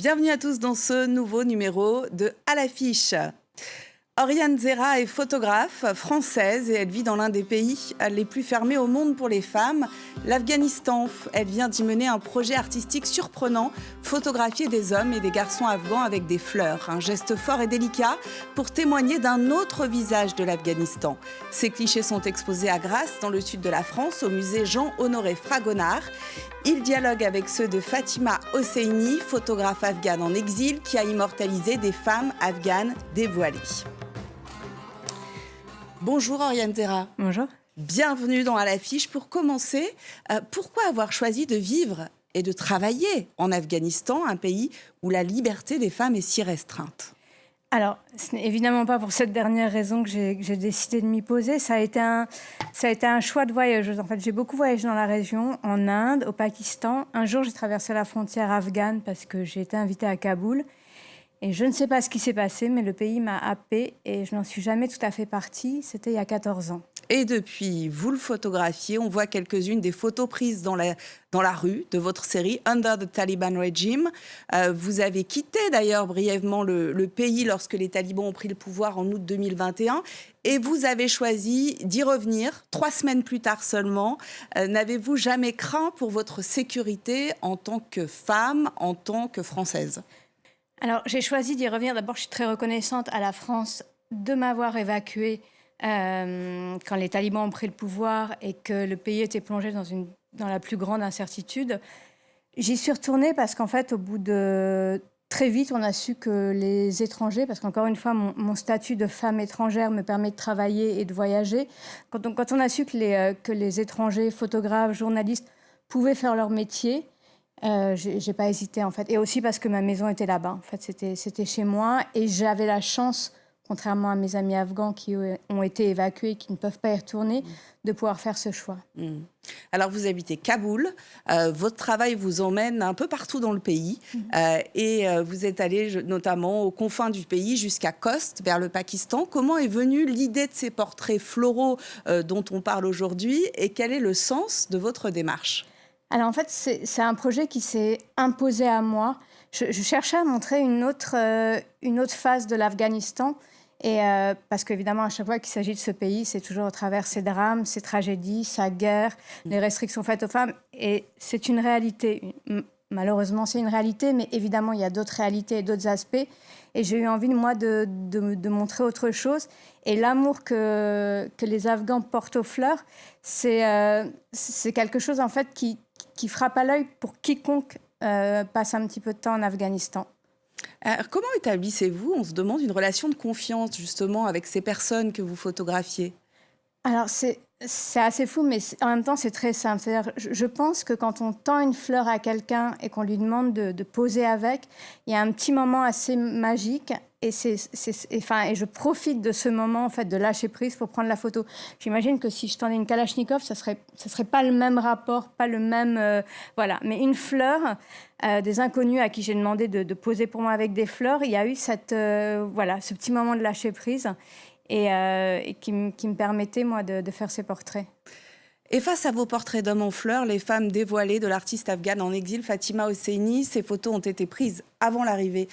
Bienvenue à tous dans ce nouveau numéro de À l'affiche. Oriane Zera est photographe française et elle vit dans l'un des pays les plus fermés au monde pour les femmes, l'Afghanistan. Elle vient d'y mener un projet artistique surprenant, photographier des hommes et des garçons afghans avec des fleurs. Un geste fort et délicat pour témoigner d'un autre visage de l'Afghanistan. Ces clichés sont exposés à Grasse, dans le sud de la France, au musée Jean-Honoré Fragonard. Il dialogue avec ceux de Fatima Hosseini, photographe afghane en exil, qui a immortalisé des femmes afghanes dévoilées. Bonjour Oriane Zera. Bonjour. Bienvenue dans À l'affiche. Pour commencer, pourquoi avoir choisi de vivre et de travailler en Afghanistan, un pays où la liberté des femmes est si restreinte? Alors, ce n'est évidemment pas pour cette dernière raison que j'ai décidé de m'y poser. Ça a été un choix de voyage. En fait, j'ai beaucoup voyagé dans la région, en Inde, au Pakistan. Un jour, j'ai traversé la frontière afghane parce que j'ai été invitée à Kaboul. Et je ne sais pas ce qui s'est passé, mais le pays m'a happée et je n'en suis jamais tout à fait partie. C'était il y a 14 ans. Et depuis, vous le photographiez. On voit quelques-unes des photos prises dans la rue de votre série Under the Taliban Regime. Vous avez quitté d'ailleurs brièvement le pays lorsque les talibans ont pris le pouvoir en août 2021. Et vous avez choisi d'y revenir 3 semaines plus tard seulement. N'avez-vous jamais craint pour votre sécurité en tant que femme, en tant que Française ? Alors, j'ai choisi d'y revenir. D'abord, je suis très reconnaissante à la France de m'avoir évacuée quand les talibans ont pris le pouvoir et que le pays était plongé dans la plus grande incertitude. J'y suis retournée parce qu'en fait, au bout de... Très vite, on a su que les étrangers, parce qu'encore une fois, mon statut de femme étrangère me permet de travailler et de voyager. Quand on a su que les étrangers, photographes, journalistes, pouvaient faire leur métier, j'ai pas hésité en fait. Et aussi parce que ma maison était là-bas. En fait, c'était chez moi et j'avais la chance, contrairement à mes amis afghans qui ont été évacués et qui ne peuvent pas y retourner, de pouvoir faire ce choix. Alors, vous habitez Kaboul. Votre travail vous emmène un peu partout dans le pays. Et vous êtes allé notamment aux confins du pays, jusqu'à Khost, vers le Pakistan. Comment est venue l'idée de ces portraits floraux dont on parle aujourd'hui et quel est le sens de votre démarche ? Alors en fait, c'est un projet qui s'est imposé à moi. Je cherchais à montrer une autre face de l'Afghanistan. Et parce qu'évidemment, à chaque fois qu'il s'agit de ce pays, c'est toujours au travers ses drames, ses tragédies, sa guerre, les restrictions faites aux femmes. Et c'est une réalité. Malheureusement, c'est une réalité, mais évidemment, il y a d'autres réalités et d'autres aspects. Et j'ai eu envie, moi, de montrer autre chose. Et l'amour que les Afghans portent aux fleurs, c'est quelque chose, en fait, qui frappe à l'œil pour quiconque passe un petit peu de temps en Afghanistan. Alors, comment établissez-vous, on se demande, une relation de confiance, justement, avec ces personnes que vous photographiez ? Alors, c'est assez fou, mais en même temps, c'est très simple. C'est-à-dire, je pense que quand on tend une fleur à quelqu'un et qu'on lui demande de poser avec, il y a un petit moment assez magique. Et je profite de ce moment, en fait, de lâcher prise pour prendre la photo. J'imagine que si je tendais une Kalachnikov, ça serait pas le même rapport, pas le même... voilà. Mais une fleur, des inconnus à qui j'ai demandé de poser pour moi avec des fleurs, il y a eu ce petit moment de lâcher prise et qui me permettait, moi, de faire ces portraits. Et face à vos portraits d'hommes en fleurs, les femmes dévoilées de l'artiste afghane en exil, Fatima Hosseini, ces photos ont été prises avant l'arrivée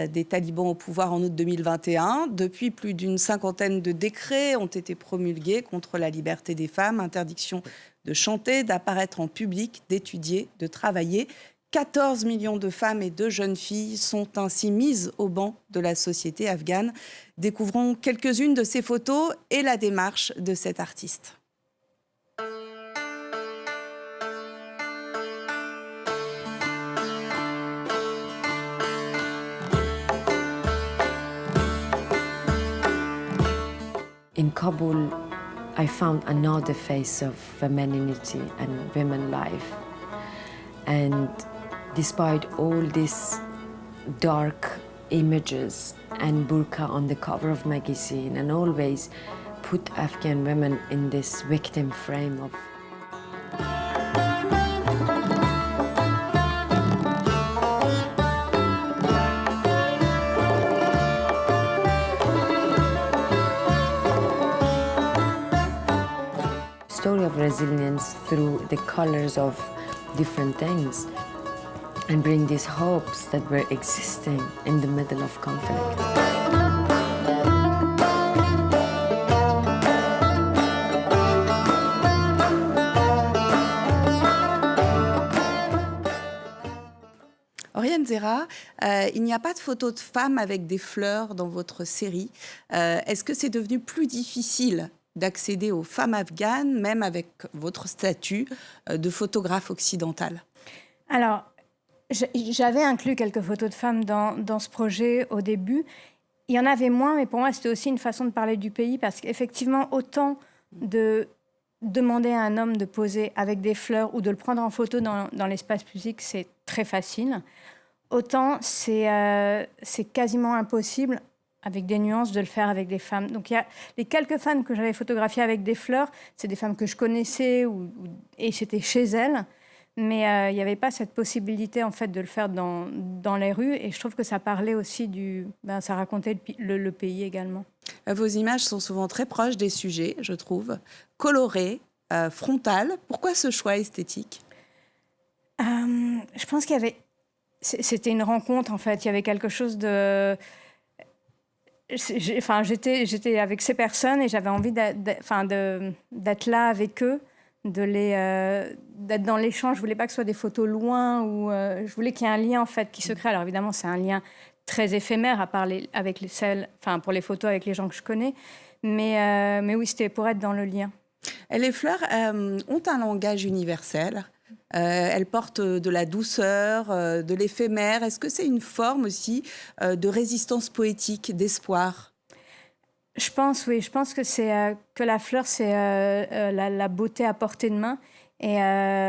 des talibans au pouvoir en août 2021. Depuis, plus d'une 50aine de décrets ont été promulgués contre la liberté des femmes, interdiction de chanter, d'apparaître en public, d'étudier, de travailler. 14 millions de femmes et de jeunes filles sont ainsi mises au banc de la société afghane. Découvrons quelques-unes de ces photos et la démarche de cet artiste. In Kabul, I found another face of femininity and women life. And despite all these dark images and burqa on the cover of magazine, and always put Afghan women in this victim frame of story of resilience through the colors of different things. and bring these hopes that were existing in the middle of conflict. Oriane Zerra, il n'y a pas de photos de femmes avec des fleurs dans votre série. Est-ce que c'est devenu plus difficile d'accéder aux femmes afghanes, même avec votre statut de photographe occidentale? Alors, j'avais inclus quelques photos de femmes dans ce projet au début. Il y en avait moins, mais pour moi, c'était aussi une façon de parler du pays, parce qu'effectivement, autant de demander à un homme de poser avec des fleurs ou de le prendre en photo dans l'espace public, c'est très facile. Autant c'est quasiment impossible, avec des nuances, de le faire avec des femmes. Donc il y a les quelques femmes que j'avais photographiées avec des fleurs, c'est des femmes que je connaissais et c'était chez elles. Mais il n'y avait pas cette possibilité en fait de le faire dans les rues, et je trouve que ça parlait aussi ça racontait le pays également. Vos images sont souvent très proches des sujets, je trouve, colorées, frontales. Pourquoi ce choix esthétique? Je pense qu'il y avait... C'était une rencontre, en fait. Il y avait quelque chose de... J'étais avec ces personnes et j'avais envie d'être là avec eux, d'être dans l'échange. Je voulais pas que ce soit des photos loin, ou je voulais qu'il y ait un lien, en fait, qui se crée. Alors, évidemment, c'est un lien très éphémère, à part pour les photos avec les gens que je connais. Mais oui, c'était pour être dans le lien. Et les fleurs ont un langage universel. Elles portent de la douceur, de l'éphémère. Est-ce que c'est une forme aussi de résistance poétique, d'espoir? Je pense, oui. Je pense que la fleur, c'est la beauté à portée de main. Et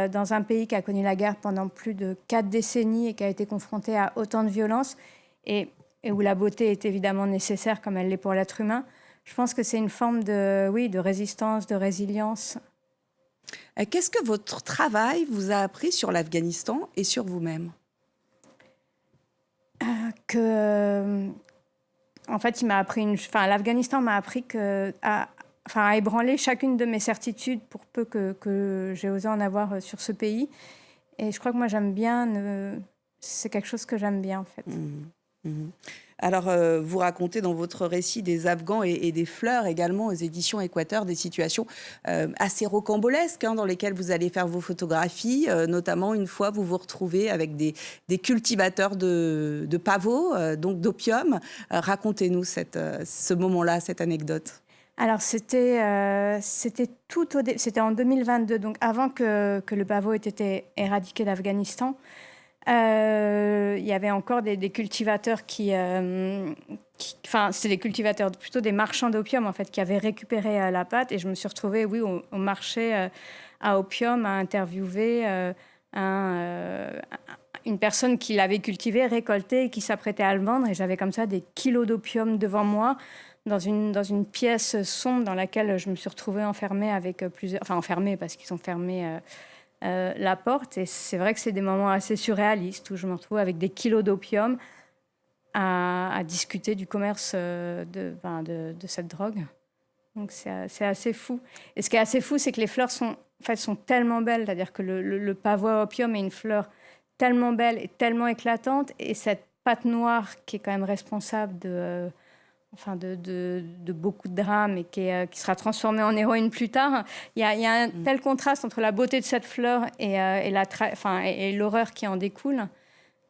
dans un pays qui a connu la guerre pendant plus de 4 décennies et qui a été confronté à autant de violence, et où la beauté est évidemment nécessaire, comme elle l'est pour l'être humain, je pense que c'est une forme de résistance, de résilience. Qu'est-ce que votre travail vous a appris sur l'Afghanistan et sur vous-même? En fait, l'Afghanistan m'a appris à ébranler chacune de mes certitudes, pour peu que j'ai osé en avoir sur ce pays. Et je crois que moi, j'aime bien... C'est quelque chose que j'aime bien, en fait. Alors, vous racontez dans votre récit des Afghans et des fleurs également aux éditions Équateur, des situations assez rocambolesques dans lesquelles vous allez faire vos photographies. Notamment, une fois, vous vous retrouvez avec des cultivateurs de pavots, donc d'opium. Racontez-nous ce moment-là, cette anecdote. Alors, c'était en 2022, donc avant que le pavot ait été éradiqué d'Afghanistan. Il y avait encore des cultivateurs c'était des cultivateurs, plutôt des marchands d'opium, en fait, qui avaient récupéré la pâte. Et je me suis retrouvée, oui, au marché à opium, à interviewer une personne qui l'avait cultivé, récolté, et qui s'apprêtait à le vendre. Et j'avais comme ça des kilos d'opium devant moi, dans une pièce sombre dans laquelle je me suis retrouvée enfermée avec plusieurs... Enfin, enfermée parce qu'ils ont fermé... la porte. Et c'est vrai que c'est des moments assez surréalistes où je me retrouve avec des kilos d'opium à discuter du commerce de cette drogue. Donc c'est assez fou. Et ce qui est assez fou, c'est que les fleurs sont tellement belles, c'est-à-dire que le pavot à opium est une fleur tellement belle et tellement éclatante, et cette pâte noire qui est quand même responsable de beaucoup de drames et qui sera transformée en héroïne plus tard. Il y a un tel contraste entre la beauté de cette fleur et l'horreur qui en découle,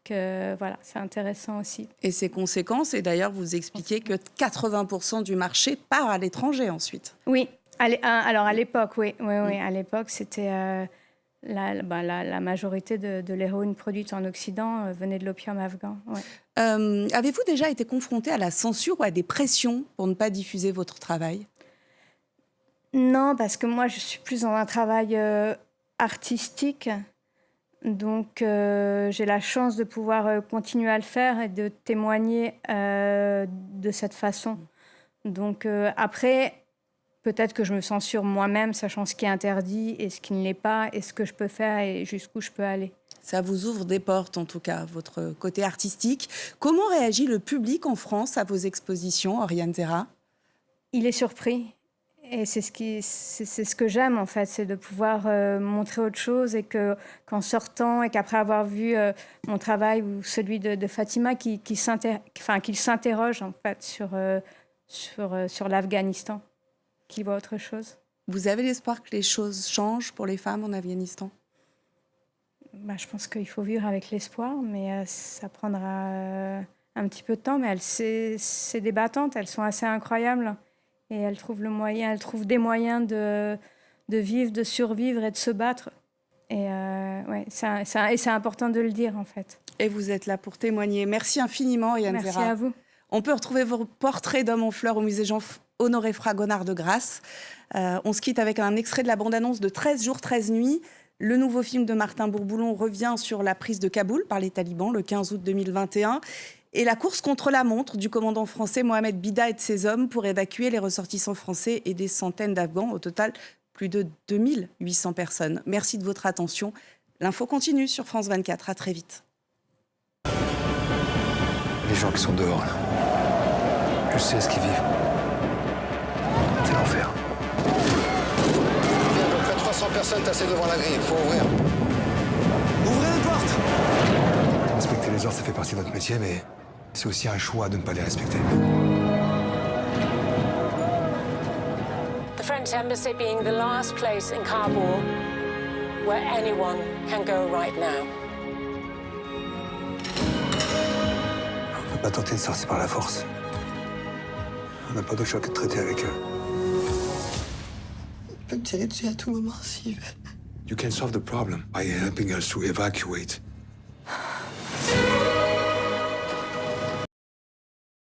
que voilà, c'est intéressant aussi. Et ses conséquences, et d'ailleurs vous expliquez que 80% du marché part à l'étranger ensuite. Oui, alors à l'époque, oui, à l'époque c'était... La majorité de l'héroïne produite en Occident venait de l'opium afghan. Ouais. Avez-vous déjà été confronté à la censure ou à des pressions pour ne pas diffuser votre travail? Non, parce que moi, je suis plus dans un travail artistique. Donc, j'ai la chance de pouvoir continuer à le faire et de témoigner de cette façon. Donc, après... Peut-être que je me censure moi-même, sachant ce qui est interdit et ce qui ne l'est pas, et ce que je peux faire et jusqu'où je peux aller. Ça vous ouvre des portes, en tout cas, votre côté artistique. Comment réagit le public en France à vos expositions, Oriane Zerra? Il est surpris. Et c'est ce que j'aime, en fait, c'est de pouvoir montrer autre chose et qu'en sortant et qu'après avoir vu mon travail ou celui de Fatima, qu'il s'interroge, en fait, sur l'Afghanistan, qu'il voit autre chose. Vous avez l'espoir que les choses changent pour les femmes en Afghanistan ? Je pense qu'il faut vivre avec l'espoir, mais ça prendra un petit peu de temps. Mais c'est des battantes, elles sont assez incroyables. Et elles trouvent des moyens de vivre, de survivre et de se battre. Et c'est important de le dire, en fait. Et vous êtes là pour témoigner. Merci infiniment, Oriane Zerra. Merci à vous. On peut retrouver vos portraits d'hommes en fleurs au musée Jean-Honoré Fragonard de Grasse. On se quitte avec un extrait de la bande-annonce de 13 jours, 13 nuits. Le nouveau film de Martin Bourboulon revient sur la prise de Kaboul par les talibans le 15 août 2021. Et la course contre la montre du commandant français Mohamed Bida et de ses hommes pour évacuer les ressortissants français et des centaines d'Afghans. Au total, plus de 2800 personnes. Merci de votre attention. L'info continue sur France 24. À très vite. Les gens qui sont dehors, là, je sais ce qu'ils vivent. C'est l'enfer. Il y a à peu près 300 personnes tassées devant la grille. Il faut ouvrir. Ouvrez la porte! Respecter les ordres, ça fait partie de votre métier, mais c'est aussi un choix de ne pas les respecter. The French embassy being the last place in Kabul where anyone can go right now. On ne peut pas tenter de sortir par la force. On n'a pas d'autre choix que de traiter avec eux. Il peut me tirer dessus à tout moment s'il veut. You can solve the problem by helping us to evacuate